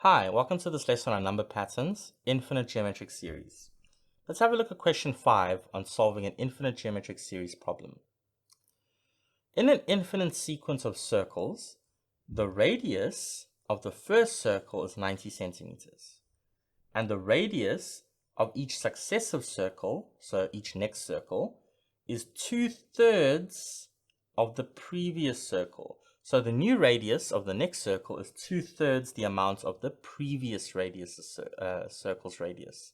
Hi, welcome to this lesson on number patterns, infinite geometric series. Let's have a look at question 5 on solving an infinite geometric series problem. In an infinite sequence of circles, the radius of the first circle is 90 centimeters, and the radius of each successive circle, so each next circle, is 2/3 of the previous circle. So the new radius of the next circle is 2/3 the amount of the previous circle's radius.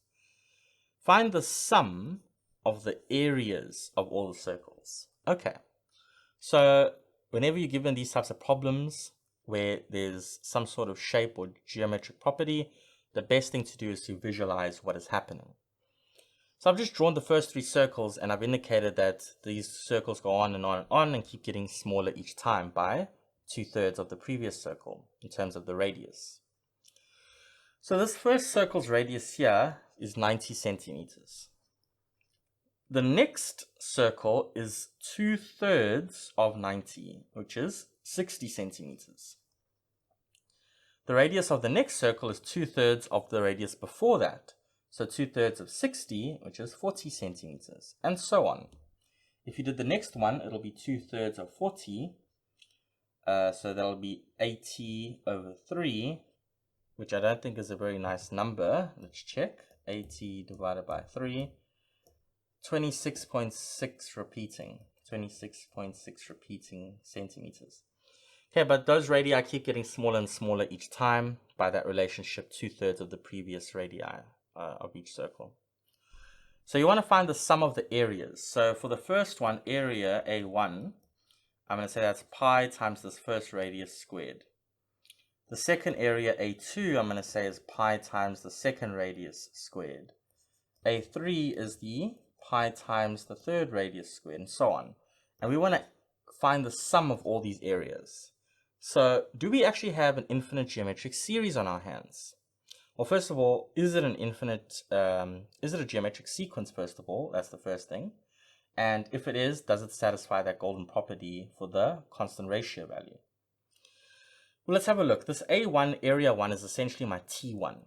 Find the sum of the areas of all the circles. Okay, so whenever you're given these types of problems where there's some sort of shape or geometric property, the best thing to do is to visualize what is happening. So I've just drawn the first 3 circles, and I've indicated that these circles go on and on and on and keep getting smaller each time by 2/3 of the previous circle in terms of the radius. So this first circle's radius here is 90 centimeters. The next circle is 2/3 of 90, which is 60 centimeters. The radius of the next circle is 2/3 of the radius before that. So 2/3 of 60, which is 40 centimeters, and so on. If you did the next one, it'll be 2/3 of 40. So that'll be 80 over 3, which I don't think is a very nice number. Let's check. 80 divided by 3. 26.6 repeating. 26.6 repeating centimeters. Okay, but those radii keep getting smaller and smaller each time by that relationship, 2/3 of the previous radii of each circle. So you want to find the sum of the areas. So for the first one, area A1, I'm going to say that's pi times this first radius squared. The second area A2, I'm going to say is pi times the second radius squared. A3 is the pi times the third radius squared, and so on. And we want to find the sum of all these areas. So do we actually have an infinite geometric series on our hands? Well, first of all, is it a geometric sequence, first of all? That's the first thing. And if it is, does it satisfy that golden property for the constant ratio value? Well, let's have a look. This A1, area 1, is essentially my T1.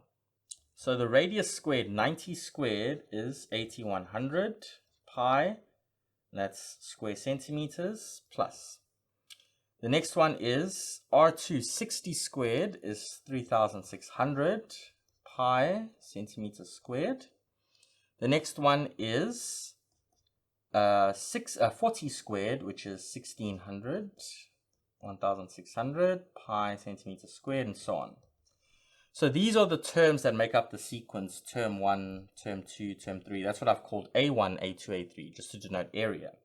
So the radius squared, 90 squared, is 8100 pi. That's square centimeters plus. The next one is R2, 60 squared is 3600 pi centimeters squared. The next one is 40 squared, which is 1600 pi centimeters squared, and so on. So these are the terms that make up the sequence, term 1, term 2, term 3. That's what I've called A1, A2, A3, just to denote area.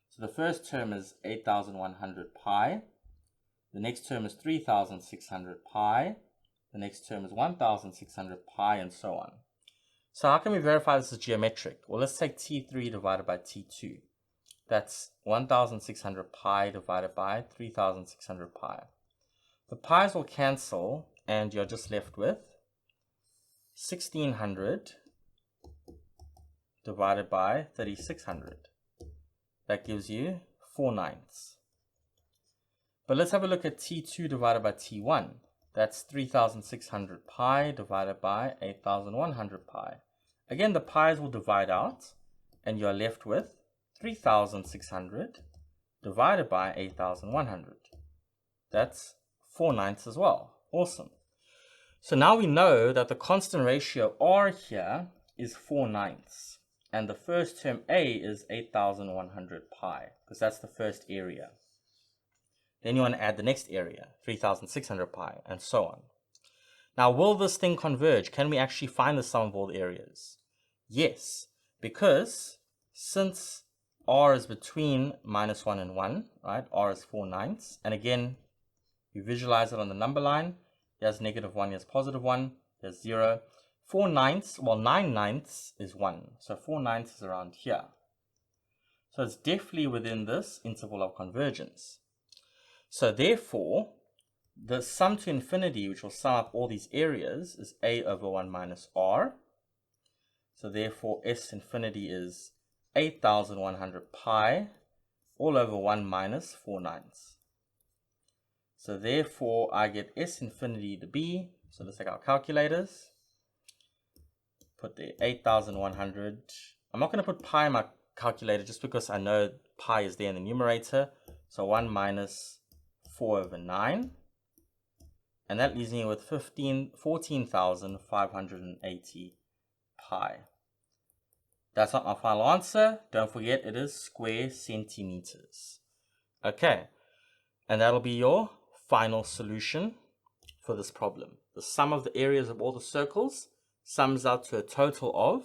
So the first term is 8100 pi. The next term is 3600 pi. The next term is 1600 pi, and so on. So how can we verify this is geometric? Well, let's take T3 divided by T2. That's 1600 pi divided by 3600 pi. The pi's will cancel, and you're just left with 1600 divided by 3600. That gives you 4/9. But let's have a look at T2 divided by T1. That's 3600 pi divided by 8100 pi. Again, the pi's will divide out, and you're left with 3600 divided by 8100. That's 4/9 as well. Awesome. So now we know that the constant ratio R here is 4/9. And the first term A is 8100 pi, because that's the first area. Then you want to add the next area, 3600 pi, and so on. Now, will this thing converge? Can we actually find the sum of all the areas? Yes, because since R is between -1 and 1, right? R is 4/9. And again, we visualize it on the number line. Here's -1, here's +1, here's 0. 4/9, well, 9/9 is 1. So 4/9 is around here. So it's definitely within this interval of convergence. So therefore, the sum to infinity, which will sum up all these areas, is A over 1 minus R. So therefore, S infinity is 8100 pi all over 1 minus 4/9. So therefore, I get S infinity to be, so let's take our calculators. Put the 8,100. I'm not going to put pi in my calculator just because I know pi is there in the numerator. So 1 minus 4 over 9. And that leaves me with 14,580 pi. That's not my final answer. Don't forget, it is square centimeters. Okay, and that'll be your final solution for this problem. The sum of the areas of all the circles sums out to a total of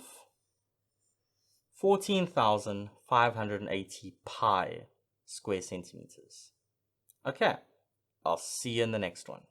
14,580 pi square centimeters. Okay, I'll see you in the next one.